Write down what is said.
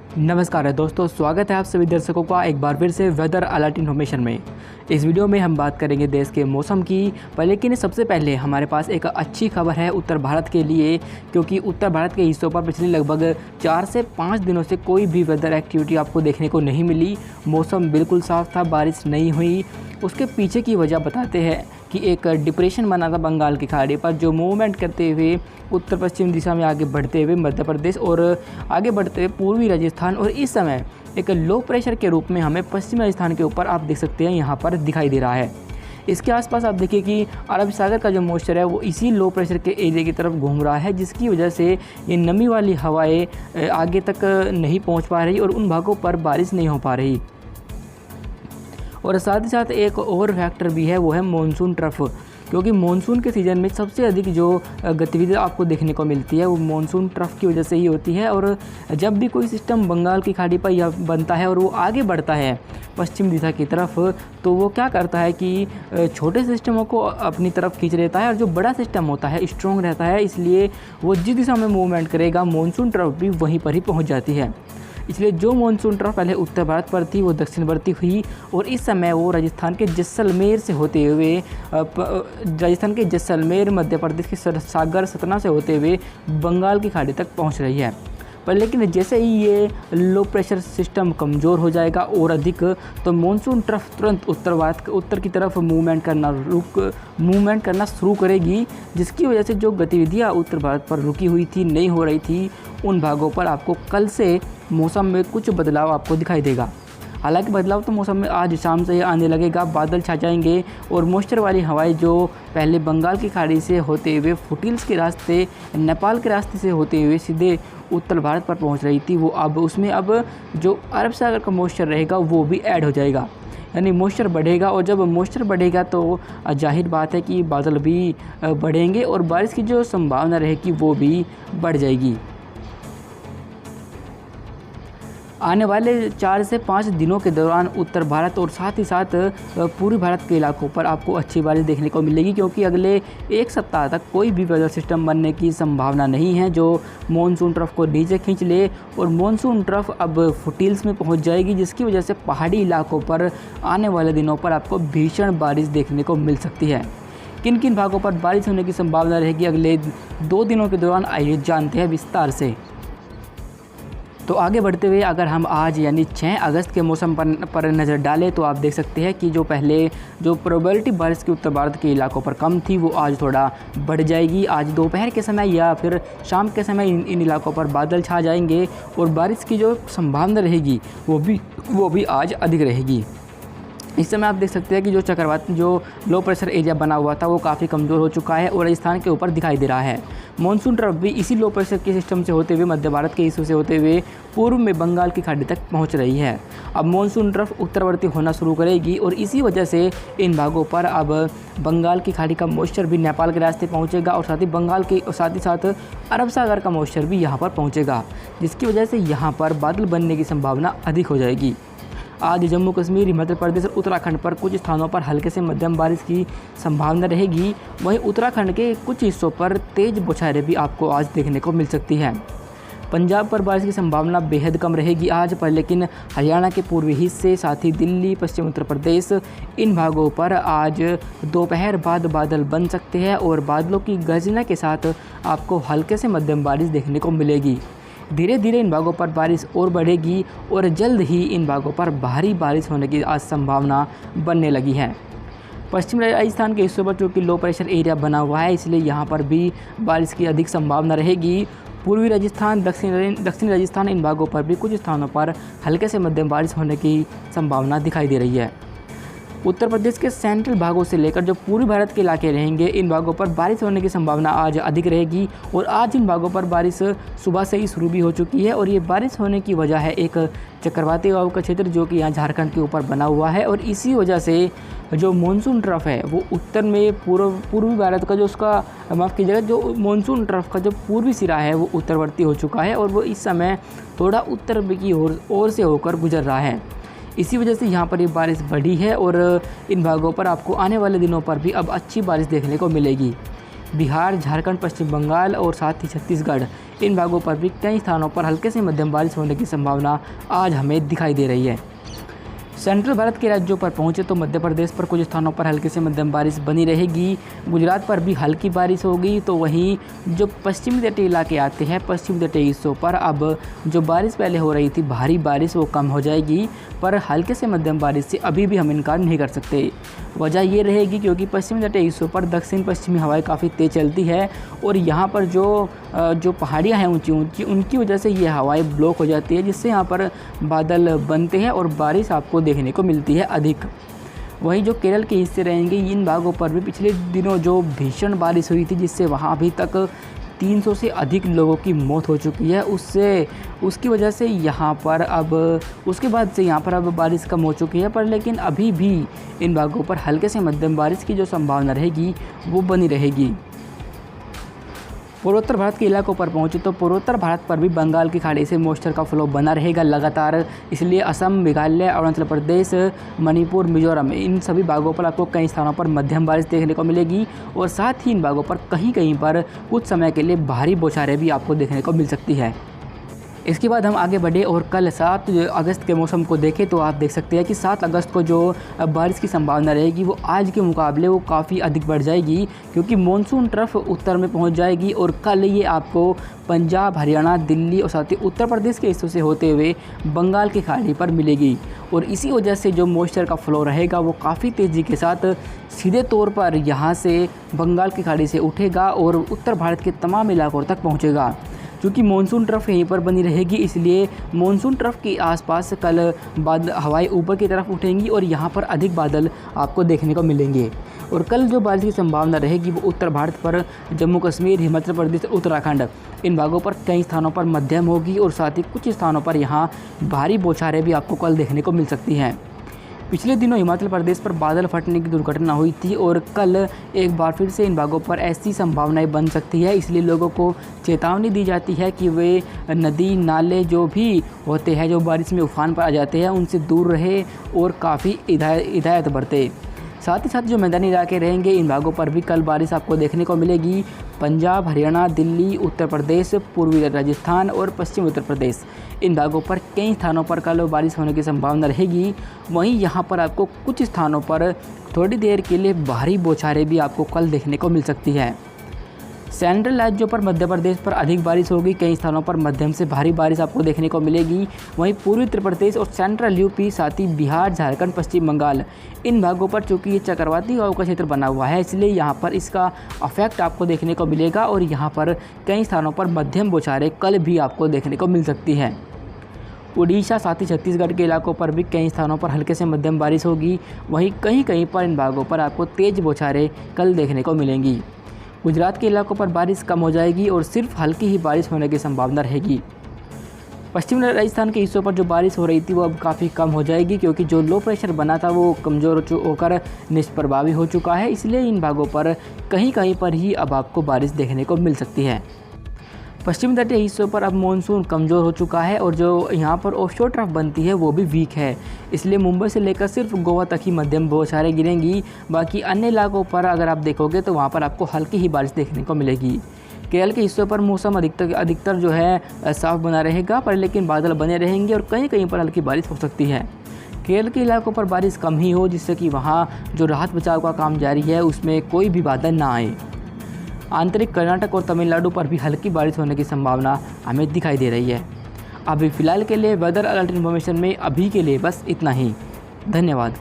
नमस्कार दोस्तों, स्वागत है आप सभी दर्शकों का एक बार फिर से वेदर अलर्ट इन्फॉर्मेशन में। इस वीडियो में हम बात करेंगे देश के मौसम की, पर लेकिन सबसे पहले हमारे पास एक अच्छी खबर है उत्तर भारत के लिए, क्योंकि उत्तर भारत के हिस्सों पर पिछले लगभग 4 से 5 दिनों से कोई भी वेदर एक्टिविटी आपको देखने को नहीं मिली। मौसम बिल्कुल साफ था, बारिश नहीं हुई। उसके पीछे की वजह बताते हैं कि एक डिप्रेशन बना था बंगाल की खाड़ी पर, जो मूवमेंट करते हुए उत्तर पश्चिम दिशा में आगे बढ़ते हुए मध्य प्रदेश और आगे बढ़ते हुए पूर्वी राजस्थान, और इस समय एक लो प्रेशर के रूप में हमें पश्चिमी राजस्थान के ऊपर आप देख सकते हैं यहाँ पर दिखाई दे रहा है। इसके आसपास आप देखिए कि अरब सागर का जो मॉइस्चर है वो इसी लो प्रेशर के एरिया की तरफ घूम रहा है, जिसकी वजह से ये नमी वाली हवाएं आगे तक नहीं पहुँच पा रही और उन भागों पर बारिश नहीं हो पा रही। और साथ ही साथ एक और फैक्टर भी है, वो है मानसून ट्रफ, क्योंकि मानसून के सीज़न में सबसे अधिक जो गतिविधि आपको देखने को मिलती है वो मानसून ट्रफ की वजह से ही होती है। और जब भी कोई सिस्टम बंगाल की खाड़ी पर यह बनता है और वो आगे बढ़ता है पश्चिम दिशा की तरफ, तो वो क्या करता है कि छोटे सिस्टमों को अपनी तरफ खींच लेता है, और जो बड़ा सिस्टम होता है स्ट्रॉन्ग रहता है, इसलिए वो जिस दिशा में मूवमेंट करेगा मानसून ट्रफ भी वहीं पर ही पहुँच जाती है। इसलिए जो मानसून ट्रफ पहले उत्तर भारत पर थी वो दक्षिणवर्ती हुई, और इस समय वो राजस्थान के जैसलमेर से होते हुए मध्य प्रदेश के सागर सतना से होते हुए बंगाल की खाड़ी तक पहुंच रही है। पर लेकिन जैसे ही ये लो प्रेशर सिस्टम कमज़ोर हो जाएगा और अधिक, तो मानसून ट्रफ तुरंत उत्तर की तरफ मूवमेंट करना शुरू करेगी, जिसकी वजह से जो गतिविधियाँ उत्तर भारत पर रुकी हुई थी, नहीं हो रही थी, उन भागों पर आपको कल से मौसम में कुछ बदलाव आपको दिखाई देगा। हालांकि बदलाव तो मौसम में आज शाम से ही आने लगेगा, बादल छा जाएंगे और मॉइस्चर वाली हवाएं जो पहले बंगाल की खाड़ी से होते हुए फुटिल्स के रास्ते, नेपाल के रास्ते से होते हुए सीधे उत्तर भारत पर पहुंच रही थी, वो अब उसमें अब जो अरब सागर का मॉइस्चर रहेगा वो भी ऐड हो जाएगा, यानी मॉइस्चर बढ़ेगा। और जब मॉइस्चर बढ़ेगा तो जाहिर बात है कि बादल भी बढ़ेंगे और बारिश की जो संभावना रहेगी वो भी बढ़ जाएगी। आने वाले 4 से 5 दिनों के दौरान उत्तर भारत और साथ ही साथ पूर्वी भारत के इलाकों पर आपको अच्छी बारिश देखने को मिलेगी, क्योंकि अगले एक सप्ताह तक कोई भी वेदर सिस्टम बनने की संभावना नहीं है जो मानसून ट्रफ को नीचे खींच ले, और मानसून ट्रफ अब फुटिल्स में पहुंच जाएगी, जिसकी वजह से पहाड़ी इलाकों पर आने वाले दिनों पर आपको भीषण बारिश देखने को मिल सकती है। किन किन भागों पर बारिश होने की संभावना रहेगी अगले 2 दिनों के दौरान, आइए जानते हैं विस्तार से। तो आगे बढ़ते हुए अगर हम आज यानी 6 अगस्त के मौसम पर नज़र डालें, तो आप देख सकते हैं कि जो पहले जो प्रोबेबिलिटी बारिश की उत्तर भारत के इलाकों पर कम थी वो आज थोड़ा बढ़ जाएगी। आज दोपहर के समय या फिर शाम के समय इन इलाकों पर बादल छा जाएंगे और बारिश की जो संभावना रहेगी वो भी आज अधिक रहेगी। इस समय आप देख सकते हैं कि जो लो प्रेशर एरिया बना हुआ था वो काफ़ी कमज़ोर हो चुका है और राजस्थान के ऊपर दिखाई दे रहा है। मानसून ट्रफ भी इसी लो प्रेशर के सिस्टम से होते हुए मध्य भारत के हिस्सों से होते हुए पूर्व में बंगाल की खाड़ी तक पहुंच रही है। अब मानसून ट्रफ उत्तरवर्ती होना शुरू करेगी और इसी वजह से इन भागों पर अब बंगाल की खाड़ी का मॉइस्चर भी नेपाल के रास्ते पहुँचेगा, और साथ ही साथ अरब सागर का मॉइस्चर भी यहाँ पर पहुँचेगा, जिसकी वजह से यहाँ पर बादल बनने की संभावना अधिक हो जाएगी। आज जम्मू कश्मीर, हिमाचल प्रदेश और उत्तराखंड पर कुछ स्थानों पर हल्के से मध्यम बारिश की संभावना रहेगी। वहीं उत्तराखंड के कुछ हिस्सों पर तेज़ बौछारें भी आपको आज देखने को मिल सकती हैं। पंजाब पर बारिश की संभावना बेहद कम रहेगी आज पर, लेकिन हरियाणा के पूर्वी हिस्से, साथ ही दिल्ली, पश्चिम उत्तर प्रदेश, इन भागों पर आज दोपहर बाद बादल बन सकते हैं और बादलों की गर्जना के साथ आपको हल्के से मध्यम बारिश देखने को मिलेगी। धीरे धीरे इन भागों पर बारिश और बढ़ेगी और जल्द ही इन भागों पर भारी बारिश होने की आज संभावना बनने लगी है। पश्चिम राजस्थान के हिस्सों पर चूँकि लो प्रेशर एरिया बना हुआ है, इसलिए यहाँ पर भी बारिश की अधिक संभावना रहेगी। पूर्वी राजस्थान, दक्षिणी राजस्थान, इन भागों पर भी कुछ स्थानों पर हल्के से मध्यम बारिश होने की संभावना दिखाई दे रही है। उत्तर प्रदेश के सेंट्रल भागों से लेकर जो पूर्वी भारत के इलाके रहेंगे, इन भागों पर बारिश होने की संभावना आज अधिक रहेगी, और आज इन भागों पर बारिश सुबह से ही शुरू भी हो चुकी है। और ये बारिश होने की वजह है एक चक्रवाती हवा का क्षेत्र जो कि यहाँ झारखंड के ऊपर बना हुआ है, और इसी वजह से जो मानसून ट्रफ है वो उत्तर में पूर्वी भारत का जो मानसून ट्रफ का जो पूर्वी सिरा है वो उत्तरवर्ती हो चुका है, और वो इस समय थोड़ा उत्तर की ओर से होकर गुजर रहा है। इसी वजह से यहाँ पर ये बारिश बढ़ी है और इन भागों पर आपको आने वाले दिनों पर भी अब अच्छी बारिश देखने को मिलेगी। बिहार, झारखंड, पश्चिम बंगाल और साथ ही छत्तीसगढ़, इन भागों पर भी कई स्थानों पर हल्के से मध्यम बारिश होने की संभावना आज हमें दिखाई दे रही है। सेंट्रल भारत के राज्यों पर पहुंचे तो मध्य प्रदेश पर कुछ स्थानों पर हल्की से मध्यम बारिश बनी रहेगी। गुजरात पर भी हल्की बारिश होगी। तो वहीं जो पश्चिमी तटीय इलाके आते हैं, पश्चिमी तटीय हिस्सों पर अब जो बारिश पहले हो रही थी, भारी बारिश, वो कम हो जाएगी। पर हल्के से मध्यम बारिश से अभी भी हम इनकार नहीं कर सकते। वजह ये रहेगी क्योंकि पश्चिमी तटीय हिस्सों पर दक्षिण पश्चिमी हवाएं काफ़ी तेज़ चलती है और यहाँ पर जो पहाड़ियाँ हैं ऊंची ऊंची, उनकी वजह से ये हवाएं ब्लॉक हो जाती है, जिससे यहाँ पर बादल बनते हैं और बारिश आपको देखने को मिलती है अधिक। वहीं जो केरल के हिस्से रहेंगे, इन भागों पर भी पिछले दिनों जो भीषण बारिश हुई थी, जिससे वहाँ अभी तक 300 से अधिक लोगों की मौत हो चुकी है, उसकी वजह से यहाँ पर अब उसके बाद से यहाँ पर अब बारिश कम हो चुकी है। पर लेकिन अभी भी इन भागों पर हल्के से मध्यम बारिश की जो संभावना रहेगी वो बनी रहेगी। पूर्वोत्तर भारत के इलाकों पर पहुंचे तो पूर्वोत्तर भारत पर भी बंगाल की खाड़ी से मॉइस्चर का फ्लो बना रहेगा लगातार। इसलिए असम, मेघालय, अरुणाचल प्रदेश, मणिपुर, मिजोरम, इन सभी भागों पर आपको कई स्थानों पर मध्यम बारिश देखने को मिलेगी और साथ ही इन भागों पर कहीं कहीं पर कुछ समय के लिए भारी बौछारें भी आपको देखने को मिल सकती है। इसके बाद हम आगे बढ़े और कल 7 अगस्त के मौसम को देखें तो आप देख सकते हैं कि 7 अगस्त को जो बारिश की संभावना रहेगी वो आज के मुकाबले वो काफ़ी अधिक बढ़ जाएगी, क्योंकि मानसून ट्रफ उत्तर में पहुंच जाएगी और कल ये आपको पंजाब, हरियाणा, दिल्ली और साथ ही उत्तर प्रदेश के हिस्सों से होते हुए बंगाल की खाड़ी पर मिलेगी। और इसी वजह से जो मॉइस्चर का फ्लो रहेगा वो काफ़ी तेज़ी के साथ सीधे तौर पर यहाँ से बंगाल की खाड़ी से उठेगा और उत्तर भारत के तमाम इलाकों तक पहुँचेगा। क्योंकि मानसून ट्रफ यहीं पर बनी रहेगी, इसलिए मानसून ट्रफ के आसपास कल हवाएं ऊपर की तरफ उठेंगी और यहाँ पर अधिक बादल आपको देखने को मिलेंगे। और कल जो बारिश की संभावना रहेगी वो उत्तर भारत पर जम्मू कश्मीर, हिमाचल प्रदेश, उत्तराखंड, इन भागों पर कई स्थानों पर मध्यम होगी और साथ ही कुछ स्थानों पर यहाँ भारी बौछारें भी आपको कल देखने को मिल सकती हैं। पिछले दिनों हिमाचल प्रदेश पर बादल फटने की दुर्घटना हुई थी और कल एक बार फिर से इन भागों पर ऐसी संभावनाएं बन सकती है। इसलिए लोगों को चेतावनी दी जाती है कि वे नदी, नाले जो भी होते हैं, जो बारिश में उफान पर आ जाते हैं, उनसे दूर रहे और काफ़ी हिदायत बरते। साथ ही साथ जो मैदानी इलाके रहेंगे, इन भागों पर भी कल बारिश आपको देखने को मिलेगी। पंजाब, हरियाणा, दिल्ली, उत्तर प्रदेश, पूर्वी राजस्थान और पश्चिमी उत्तर प्रदेश, इन भागों पर कई स्थानों पर कल बारिश होने की संभावना रहेगी। वहीं यहाँ पर आपको कुछ स्थानों पर थोड़ी देर के लिए भारी बौछारें भी आपको कल देखने को मिल सकती है। सेंट्रल राज्यों पर मध्य प्रदेश पर अधिक बारिश होगी, कई स्थानों पर मध्यम से भारी बारिश आपको देखने को मिलेगी। वहीं पूर्वी उत्तर प्रदेश और सेंट्रल यूपी, साथ ही बिहार, झारखंड, पश्चिम बंगाल, इन भागों पर चूँकि ये चक्रवाती हवाओं का क्षेत्र बना हुआ है, इसलिए यहाँ पर इसका इफेक्ट आपको देखने को मिलेगा और यहाँ पर कई स्थानों पर मध्यम बौछारें कल भी आपको देखने को मिल सकती है। उड़ीसा, साथ ही छत्तीसगढ़ के इलाकों पर भी कई स्थानों पर हल्के से मध्यम बारिश होगी। वहीं कहीं कहीं पर इन भागों पर आपको तेज़ बौछारें कल देखने को मिलेंगी। गुजरात के इलाकों पर बारिश कम हो जाएगी और सिर्फ हल्की ही बारिश होने की संभावना रहेगी। पश्चिमी राजस्थान के हिस्सों पर जो बारिश हो रही थी वो अब काफ़ी कम हो जाएगी, क्योंकि जो लो प्रेशर बना था वो कमज़ोर होकर निष्प्रभावी हो चुका है। इसलिए इन भागों पर कहीं कहीं पर ही अब आपको बारिश देखने को मिल सकती है। पश्चिमी तटीय हिस्सों पर अब मानसून कमज़ोर हो चुका है और जो यहाँ पर ऑफशोर ट्रफ बनती है वो भी वीक है। इसलिए मुंबई से लेकर सिर्फ गोवा तक ही मध्यम बौछारें गिरेंगी। बाकी अन्य इलाकों पर अगर आप देखोगे तो वहाँ पर आपको हल्की ही बारिश देखने को मिलेगी। केरल के हिस्सों पर मौसम अधिकतर जो है साफ बना रहेगा, पर लेकिन बादल बने रहेंगे और कहीं कहीं पर हल्की बारिश हो सकती है। केरल के इलाकों पर बारिश कम ही हो, जिससे कि वहाँ जो राहत बचाव का काम जारी है उसमें कोई भी बाधा ना आए। आंतरिक कर्नाटक और तमिलनाडु पर भी हल्की बारिश होने की संभावना हमें दिखाई दे रही है। अभी फ़िलहाल के लिए वेदर अलर्ट इन्फॉर्मेशन में अभी के लिए बस इतना ही। धन्यवाद।